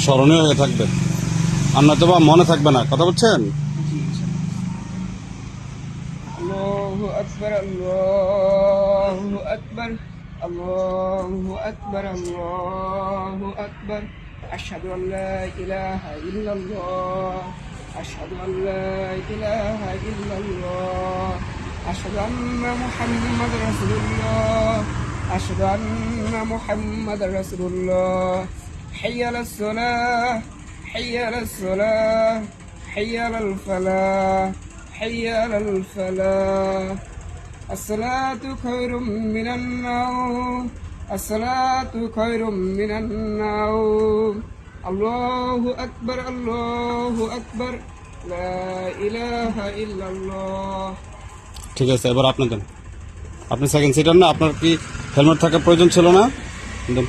স্মরণীয় হয়ে থাকবে, আর নয়তো বা মনে থাকবে না। কথা বলছেন? আল্লাহু আকবার, আল্লাহু আকবার, আল্লাহু আকবার, আল্লাহু আকবার। আশহাদু আল্লা ইলাহা ইল্লাল্লাহ, আশহাদু আল্লা ইলাহা ইল্লাল্লাহ, আশহাদু আন্না মুহাম্মাদার রাসূলুল্লাহ, আশহাদু আন্না মুহাম্মাদার রাসূলুল্লাহ। হাইয়া আলাস সালাহ, হাইয়া আলাস সালাহ, হাইয়া আলাল ফালাহ, حي على الفلاح. الصلاة خير من النوم، الصلاة خير من النوم. الله أكبر، الله أكبر، لا إله إلا الله. ঠিক আছে, এবার আপনি দেন। আপনি সেকেন্ড সিটার না, আপনার কি হেলমেট থাকার প্রয়োজন ছিল না? দেন।